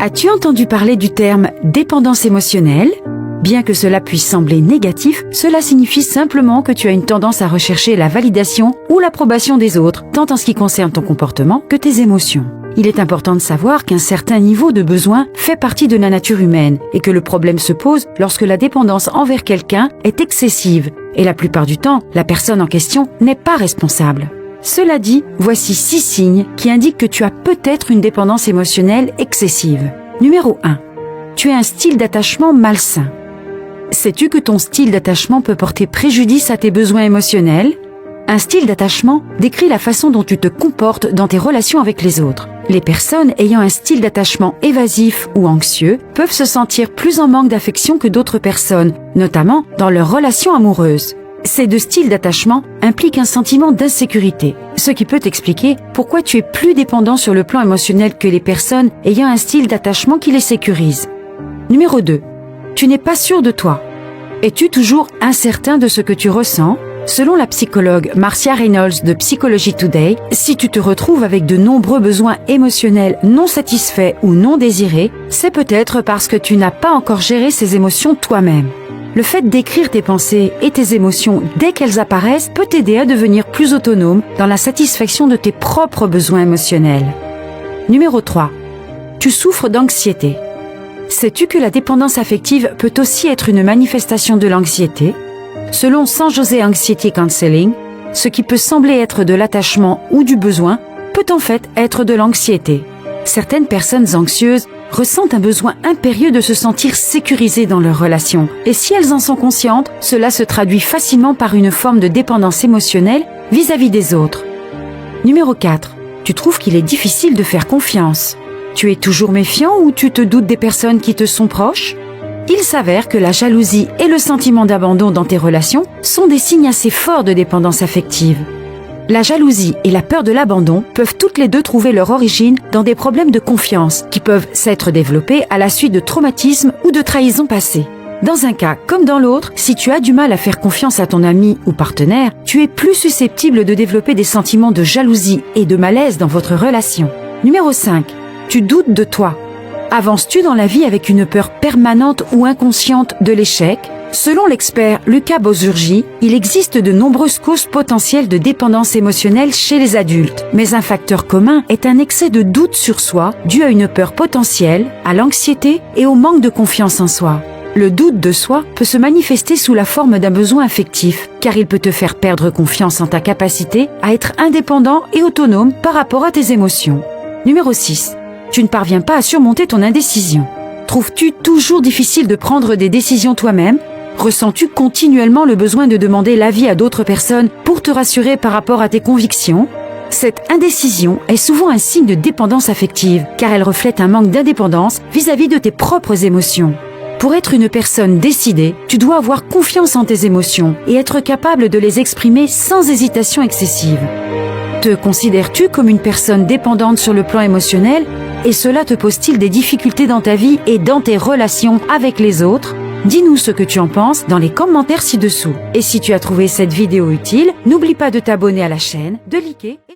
As-tu entendu parler du terme dépendance émotionnelle ? Bien que cela puisse sembler négatif, cela signifie simplement que tu as une tendance à rechercher la validation ou l'approbation des autres, tant en ce qui concerne ton comportement que tes émotions. Il est important de savoir qu'un certain niveau de besoin fait partie de la nature humaine et que le problème se pose lorsque la dépendance envers quelqu'un est excessive et la plupart du temps, la personne en question n'est pas responsable. Cela dit, voici 6 signes qui indiquent que tu as peut-être une dépendance émotionnelle excessive. Numéro 1. Tu as un style d'attachement malsain. Sais-tu que ton style d'attachement peut porter préjudice à tes besoins émotionnels ? Un style d'attachement décrit la façon dont tu te comportes dans tes relations avec les autres. Les personnes ayant un style d'attachement évasif ou anxieux peuvent se sentir plus en manque d'affection que d'autres personnes, notamment dans leurs relations amoureuses. Ces 2 styles d'attachement impliquent un sentiment d'insécurité, ce qui peut expliquer pourquoi tu es plus dépendant sur le plan émotionnel que les personnes ayant un style d'attachement qui les sécurise. Numéro 2. Tu n'es pas sûr de toi. Es-tu toujours incertain de ce que tu ressens ? Selon la psychologue Marcia Reynolds de Psychology Today, si tu te retrouves avec de nombreux besoins émotionnels non satisfaits ou non désirés, c'est peut-être parce que tu n'as pas encore géré ces émotions toi-même. Le fait d'écrire tes pensées et tes émotions dès qu'elles apparaissent peut t'aider à devenir plus autonome dans la satisfaction de tes propres besoins émotionnels. Numéro 3. Tu souffres d'anxiété. Sais-tu que la dépendance affective peut aussi être une manifestation de l'anxiété ? Selon San Jose Anxiety Counseling, ce qui peut sembler être de l'attachement ou du besoin peut en fait être de l'anxiété. Certaines personnes anxieuses ressentent un besoin impérieux de se sentir sécurisées dans leurs relations. Et si elles en sont conscientes, cela se traduit facilement par une forme de dépendance émotionnelle vis-à-vis des autres. Numéro 4. Tu trouves qu'il est difficile de faire confiance. Tu es toujours méfiant ou tu te doutes des personnes qui te sont proches ? Il s'avère que la jalousie et le sentiment d'abandon dans tes relations sont des signes assez forts de dépendance affective. La jalousie et la peur de l'abandon peuvent toutes les deux trouver leur origine dans des problèmes de confiance qui peuvent s'être développés à la suite de traumatismes ou de trahisons passées. Dans un cas comme dans l'autre, si tu as du mal à faire confiance à ton ami ou partenaire, tu es plus susceptible de développer des sentiments de jalousie et de malaise dans votre relation. Numéro 5. Tu doutes de toi. Avances-tu dans la vie avec une peur permanente ou inconsciente de l'échec ? Selon l'expert Luca Bosurgi, il existe de nombreuses causes potentielles de dépendance émotionnelle chez les adultes, mais un facteur commun est un excès de doute sur soi dû à une peur potentielle, à l'anxiété et au manque de confiance en soi. Le doute de soi peut se manifester sous la forme d'un besoin affectif, car il peut te faire perdre confiance en ta capacité à être indépendant et autonome par rapport à tes émotions. Numéro 6. Tu ne parviens pas à surmonter ton indécision. Trouves-tu toujours difficile de prendre des décisions toi-même ? Ressens-tu continuellement le besoin de demander l'avis à d'autres personnes pour te rassurer par rapport à tes convictions ? Cette indécision est souvent un signe de dépendance affective, car elle reflète un manque d'indépendance vis-à-vis de tes propres émotions. Pour être une personne décidée, tu dois avoir confiance en tes émotions et être capable de les exprimer sans hésitation excessive. Te considères-tu comme une personne dépendante sur le plan émotionnel ? Et cela te pose-t-il des difficultés dans ta vie et dans tes relations avec les autres ? Dis-nous ce que tu en penses dans les commentaires ci-dessous. Et si tu as trouvé cette vidéo utile, n'oublie pas de t'abonner à la chaîne, de liker et